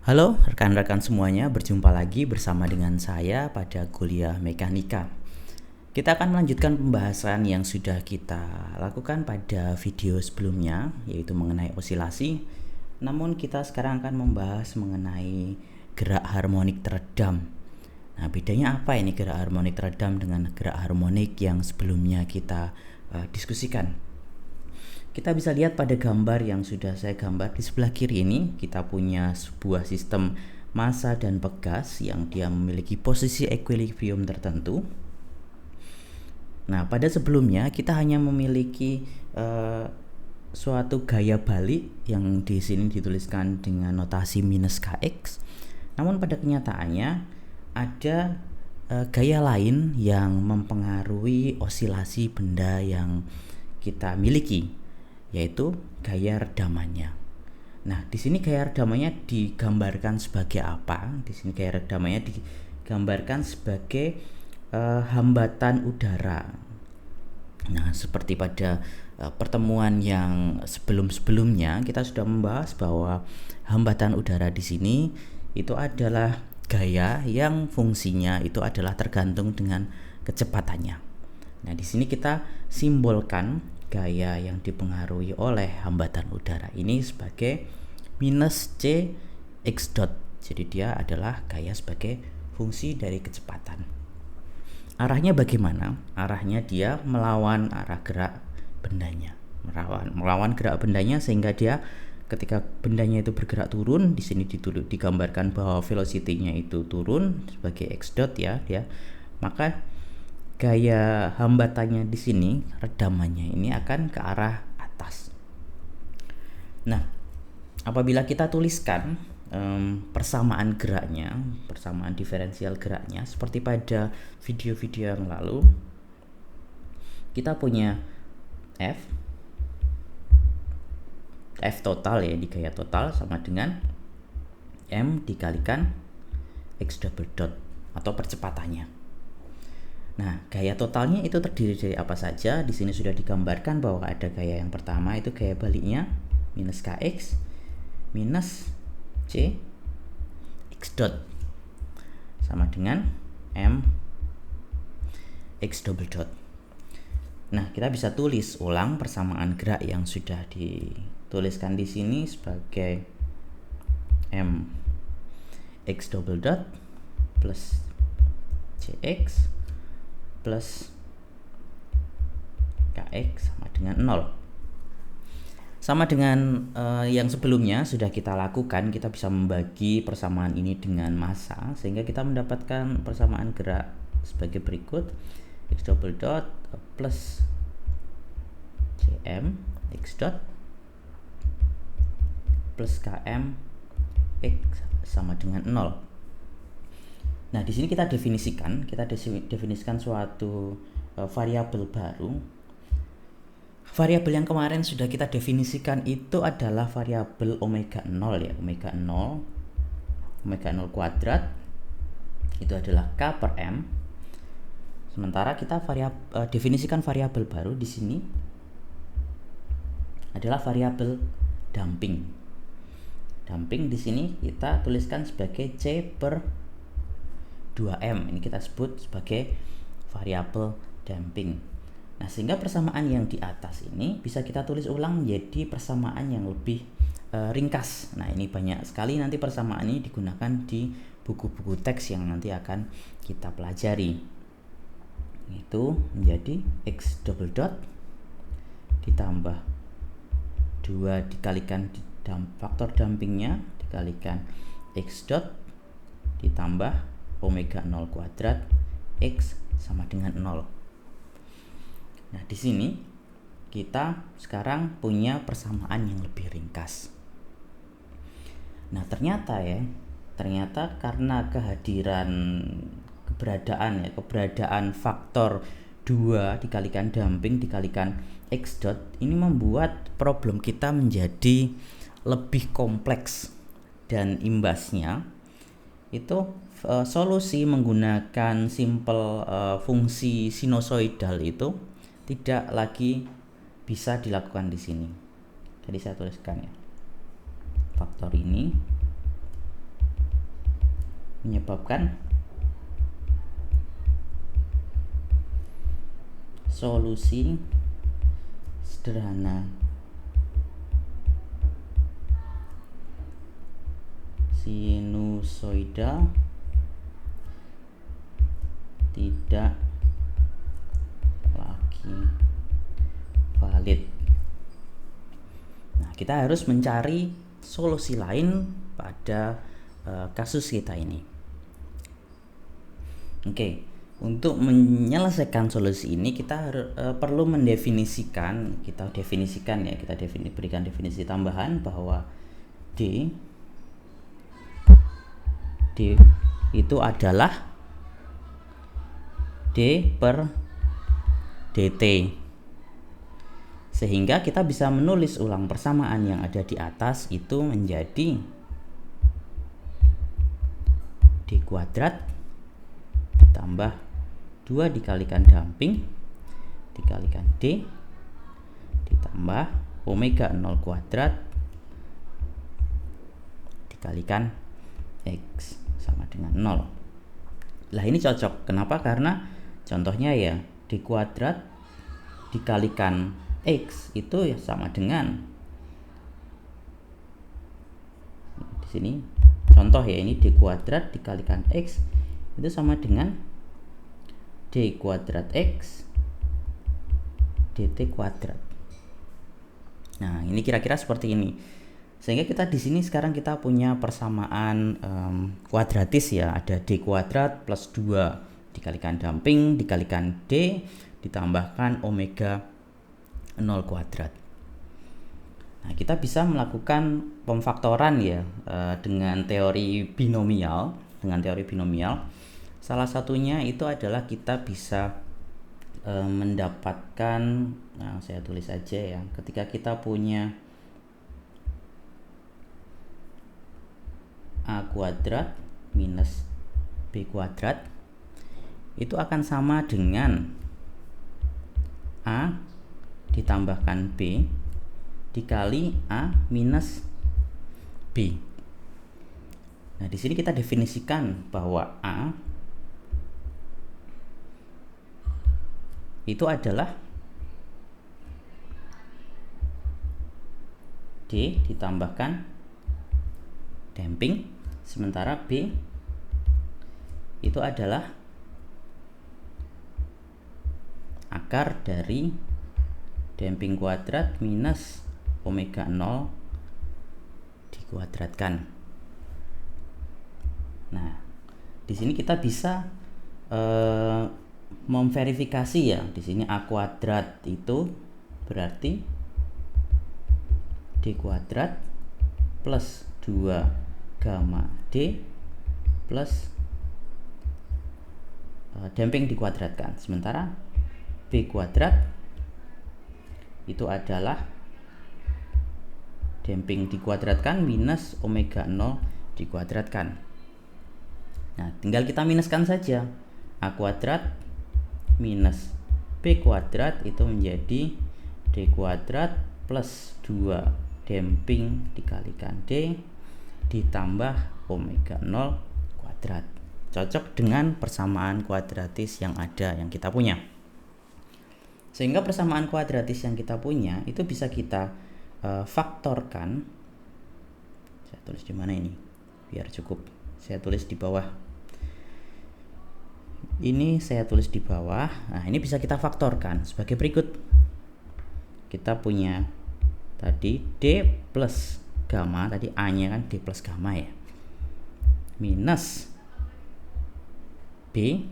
Halo rekan-rekan semuanya, berjumpa lagi bersama dengan saya pada kuliah mekanika. Kita akan melanjutkan pembahasan yang sudah kita lakukan pada video sebelumnya, yaitu mengenai osilasi. Namun kita sekarang akan membahas mengenai gerak harmonik teredam. Nah, bedanya apa ini gerak harmonik teredam dengan gerak harmonik yang sebelumnya kita diskusikan? Kita bisa lihat pada gambar yang sudah saya gambar di sebelah kiri ini, kita punya sebuah sistem massa dan pegas yang dia memiliki posisi equilibrium tertentu. Nah, pada sebelumnya kita hanya memiliki suatu gaya balik yang di sini dituliskan dengan notasi minus kx. Namun pada kenyataannya ada gaya lain yang mempengaruhi osilasi benda yang kita miliki, yaitu gaya redamannya. Nah, di sini gaya redamannya digambarkan sebagai apa? Di sini gaya redamannya digambarkan sebagai hambatan udara. Nah, seperti pada pertemuan yang sebelum-sebelumnya kita sudah membahas bahwa hambatan udara di sini itu adalah gaya yang fungsinya itu adalah tergantung dengan kecepatannya. Nah, di sini kita simbolkan gaya yang dipengaruhi oleh hambatan udara ini sebagai minus c x dot. Jadi dia adalah gaya sebagai fungsi dari kecepatan. Arahnya bagaimana? Arahnya dia melawan arah gerak bendanya, melawan gerak bendanya, sehingga dia ketika bendanya itu bergerak turun, di sini digambarkan bahwa velocity-nya itu turun sebagai x dot ya, maka gaya hambatannya di sini, redamannya ini akan ke arah atas. Nah, apabila kita tuliskan persamaan geraknya, persamaan diferensial geraknya seperti pada video-video yang lalu, kita punya F total ya, di gaya total sama dengan M dikalikan X double dot atau percepatannya. Nah, gaya totalnya itu terdiri dari apa saja? Di sini sudah digambarkan bahwa ada gaya yang pertama itu gaya baliknya minus kx minus c x dot sama dengan m x double dot. Nah, kita bisa tulis ulang persamaan gerak yang sudah dituliskan di sini sebagai m x double dot plus cx plus kx sama dengan 0. Sama dengan yang sebelumnya sudah kita lakukan, kita bisa membagi persamaan ini dengan massa sehingga kita mendapatkan persamaan gerak sebagai berikut: x double dot plus cm x dot plus km x sama dengan 0. Nah, di sini kita definisikan suatu variabel baru. Variabel yang kemarin sudah kita definisikan itu adalah variabel omega 0 ya, omega 0 kuadrat itu adalah K per M. Sementara kita definisikan variabel baru di sini adalah variabel damping. Damping di sini kita tuliskan sebagai C per 2M. Ini kita sebut sebagai variabel damping. Nah, sehingga persamaan yang di atas ini bisa kita tulis ulang menjadi persamaan yang lebih ringkas. Nah, ini banyak sekali nanti persamaan ini digunakan di buku-buku teks yang nanti akan kita pelajari. Itu menjadi x double dot ditambah 2 dikalikan faktor dampingnya dikalikan x dot ditambah omega 0 kuadrat x sama dengan 0. Nah, di sini kita sekarang punya persamaan yang lebih ringkas. Nah, ternyata karena keberadaan faktor 2 dikalikan damping dikalikan x dot ini membuat problem kita menjadi lebih kompleks, dan imbasnya itu solusi menggunakan simple fungsi sinusoidal itu tidak lagi bisa dilakukan di sini. Jadi saya tuliskan ya, faktor ini menyebabkan solusi sederhana sinusoidal tidak lagi valid. Nah, kita harus mencari solusi lain pada kasus kita ini. Oke, untuk menyelesaikan solusi ini kita perlu mendefinisikan, berikan definisi tambahan bahwa D itu adalah D per dt, sehingga kita bisa menulis ulang persamaan yang ada di atas itu menjadi D kuadrat tambah 2 dikalikan damping dikalikan D ditambah omega 0 kuadrat dikalikan X sama dengan 0. Lah ini cocok. Kenapa? Karena contohnya ya D kuadrat dikalikan X itu ya sama dengan, di sini contoh ya, ini D kuadrat dikalikan X itu sama dengan D kuadrat X dt kuadrat. Nah, ini kira-kira seperti ini. Sehingga kita di sini sekarang kita punya persamaan kuadratis ya, ada D kuadrat plus 2 dikalikan damping dikalikan D ditambahkan omega 0 kuadrat. Nah, kita bisa melakukan pemfaktoran ya dengan teori binomial. Salah satunya itu adalah kita bisa mendapatkan, nah saya tulis aja ya, ketika kita punya A kuadrat minus B kuadrat itu akan sama dengan A ditambahkan B dikali A minus B. Nah, di sini kita definisikan bahwa A itu adalah D ditambahkan damping, sementara B itu adalah akar dari damping kuadrat minus omega 0 dikuadratkan. Nah, di sini kita bisa memverifikasi ya. Di sini A kuadrat itu berarti D kuadrat plus 2 gamma D plus damping dikuadratkan. Sementara B kuadrat itu adalah damping dikuadratkan minus omega 0 dikuadratkan. Nah, tinggal kita minuskan saja. A kuadrat minus B kuadrat itu menjadi D kuadrat plus 2 damping dikalikan D ditambah omega 0 kuadrat. Cocok dengan persamaan kuadratis yang ada, yang kita punya. Sehingga persamaan kuadratis yang kita punya itu bisa kita faktorkan. Saya tulis di mana ini biar cukup. Saya tulis di bawah. Ini saya tulis di bawah. Nah, ini bisa kita faktorkan sebagai berikut. Kita punya tadi D plus gamma, tadi A-nya kan D plus gamma ya, minus B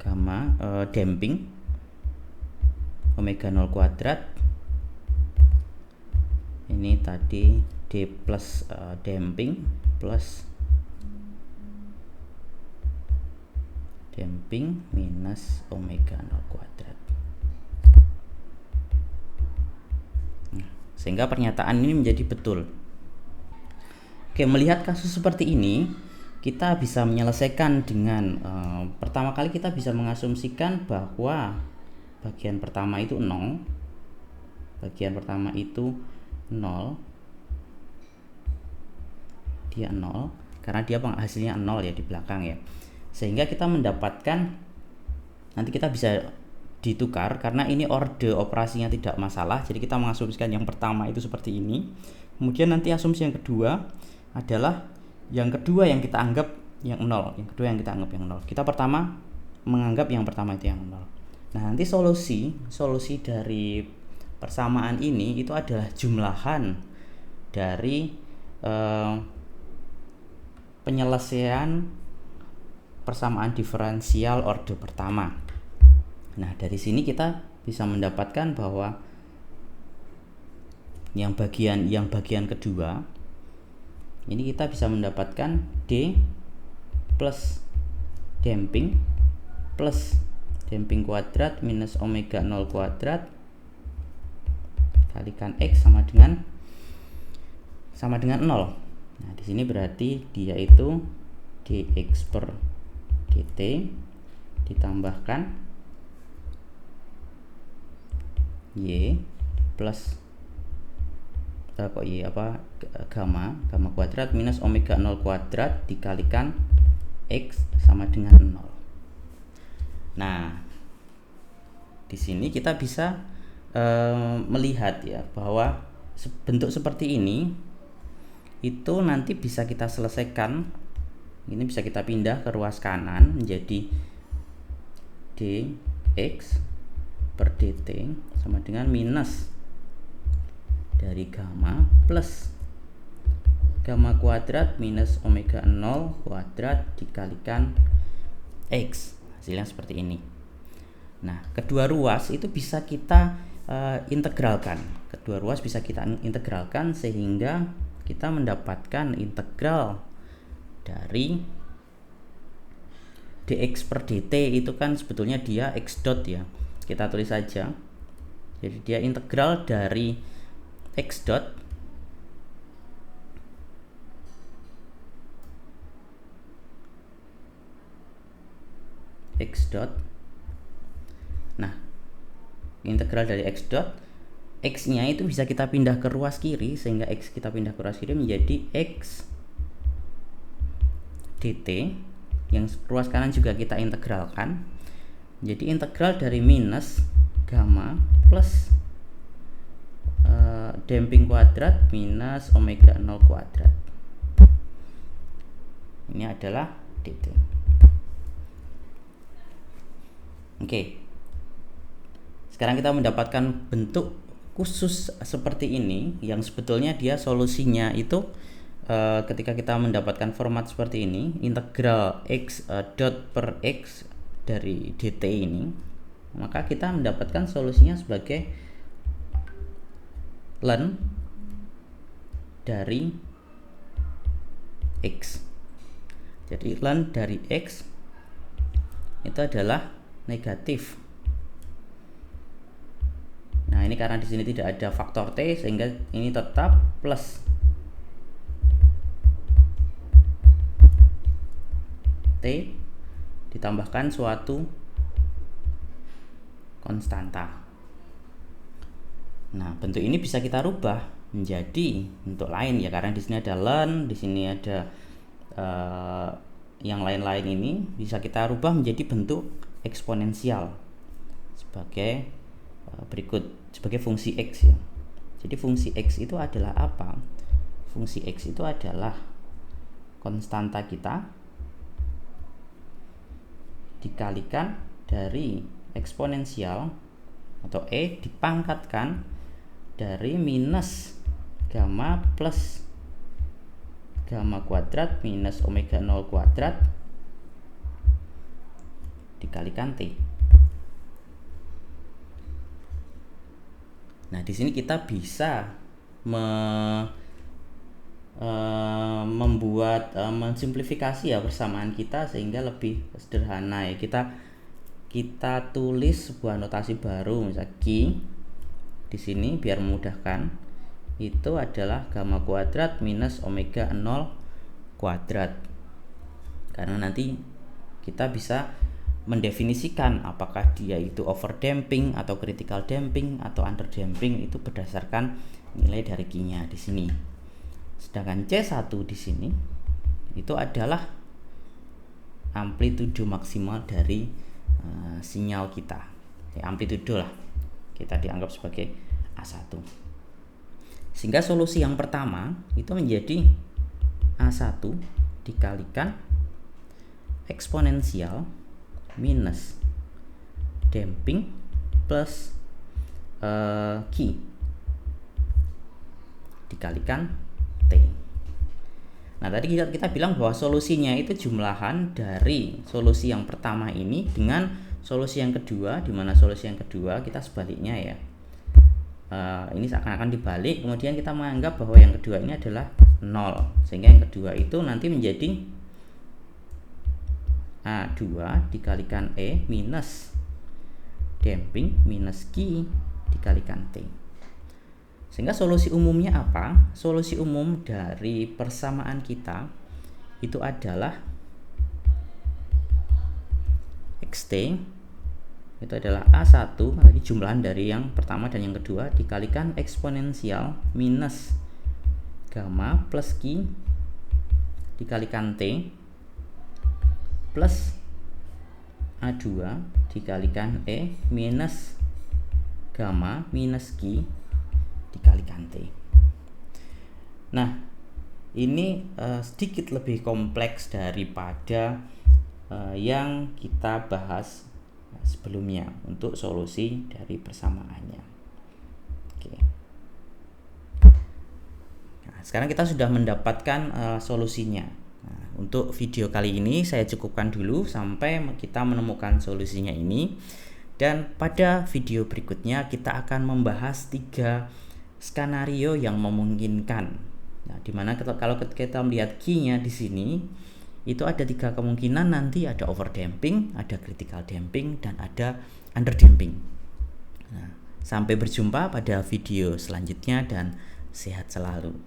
gamma damping omega 0 kuadrat, ini tadi D plus damping plus damping minus omega 0 kuadrat. Nah, sehingga pernyataan ini menjadi betul. Oke, melihat kasus seperti ini, kita bisa menyelesaikan dengan pertama kali kita bisa mengasumsikan bahwa bagian pertama itu 0, dia 0 karena dia hasilnya 0 ya di belakang ya, sehingga kita mendapatkan, nanti kita bisa ditukar karena ini orde operasinya tidak masalah, jadi kita mengasumsikan yang pertama itu seperti ini, kemudian nanti asumsi yang kedua adalah yang kedua yang kita anggap yang 0, yang kedua yang kita anggap yang 0. Kita pertama menganggap yang pertama itu yang 0. Nah, nanti solusi dari persamaan ini itu adalah jumlahan dari penyelesaian persamaan diferensial orde pertama. Nah, dari sini kita bisa mendapatkan bahwa yang bagian kedua ini kita bisa mendapatkan D plus damping kuadrat minus omega 0 kuadrat kalikan X sama dengan 0. Nah, di sini berarti dia itu dx per dt ditambahkan y plus gamma kuadrat minus omega 0 kuadrat dikalikan X sama dengan 0. Nah, di sini kita bisa melihat ya bahwa bentuk seperti ini itu nanti bisa kita selesaikan. Ini bisa kita pindah ke ruas kanan menjadi dx per dt sama dengan minus dari gamma plus gamma kuadrat minus omega 0 kuadrat dikalikan X, hasilnya seperti ini. Nah, kedua ruas itu bisa kita integralkan. Sehingga kita mendapatkan integral dari dx per dt itu kan sebetulnya dia x dot ya. Kita tulis saja. Jadi dia integral dari x dot Nah, integral dari x dot, x-nya itu bisa kita pindah ke ruas kiri, sehingga x kita pindah ke ruas kiri menjadi x dt, yang ruas kanan juga kita integralkan. Jadi integral dari minus gamma plus damping kuadrat minus omega 0 kuadrat. Ini adalah dt. Oke. Sekarang kita mendapatkan bentuk khusus seperti ini yang sebetulnya dia solusinya itu ketika kita mendapatkan format seperti ini, integral x dot per x dari dt ini, maka kita mendapatkan solusinya sebagai ln dari x. Jadi ln dari x itu adalah negatif. Nah, ini karena di sini tidak ada faktor t sehingga ini tetap plus t ditambahkan suatu konstanta. Nah, bentuk ini bisa kita rubah menjadi bentuk lain ya, karena di sini ada ln, di sini ada yang lain-lain, ini bisa kita rubah menjadi bentuk eksponensial sebagai berikut, sebagai fungsi x ya. Jadi fungsi x itu adalah apa? Fungsi x itu adalah konstanta kita dikalikan dari eksponensial atau e dipangkatkan dari minus gamma plus gamma kuadrat minus omega 0 kuadrat dikalikan t. Nah, di sini kita bisa membuat mensimplifikasi ya persamaan kita sehingga lebih sederhana ya. Kita tulis sebuah notasi baru, misalnya Q di sini biar memudahkan. Itu adalah gamma kuadrat minus omega 0 kuadrat. Karena nanti kita bisa mendefinisikan apakah dia itu over damping atau critical damping atau under damping itu berdasarkan nilai dari Q-nya di sini. Sedangkan C1 di sini itu adalah amplitudo maksimal dari sinyal kita. Ya, amplitudo lah. Kita dianggap sebagai A1. Sehingga solusi yang pertama itu menjadi A1 dikalikan eksponensial minus damping plus Q dikalikan T. Nah, tadi kita bilang bahwa solusinya itu jumlahan dari solusi yang pertama ini dengan solusi yang kedua, di mana solusi yang kedua kita sebaliknya ya. Ini seakan-akan dibalik, kemudian kita menganggap bahwa yang kedua ini adalah 0, sehingga yang kedua itu nanti menjadi A2 dikalikan E minus damping minus Q dikalikan T. Sehingga solusi umumnya apa? Solusi umum dari persamaan kita itu adalah XT itu adalah A1, tadi jumlahan dari yang pertama dan yang kedua dikalikan eksponensial minus gamma plus Q dikalikan T plus A2 dikalikan E minus gamma minus Q dikalikan T. Nah, ini sedikit lebih kompleks daripada yang kita bahas sebelumnya untuk solusi dari persamaannya. Oke. Nah, sekarang kita sudah mendapatkan solusinya. Nah, untuk video kali ini saya cukupkan dulu sampai kita menemukan solusinya ini. Dan pada video berikutnya kita akan membahas 3 skenario yang memungkinkan. Nah, dimana kalau kita melihat Q-nya di sini itu ada 3 kemungkinan, nanti ada overdamping, ada critical damping, dan ada underdamping. Nah, sampai berjumpa pada video selanjutnya dan sehat selalu.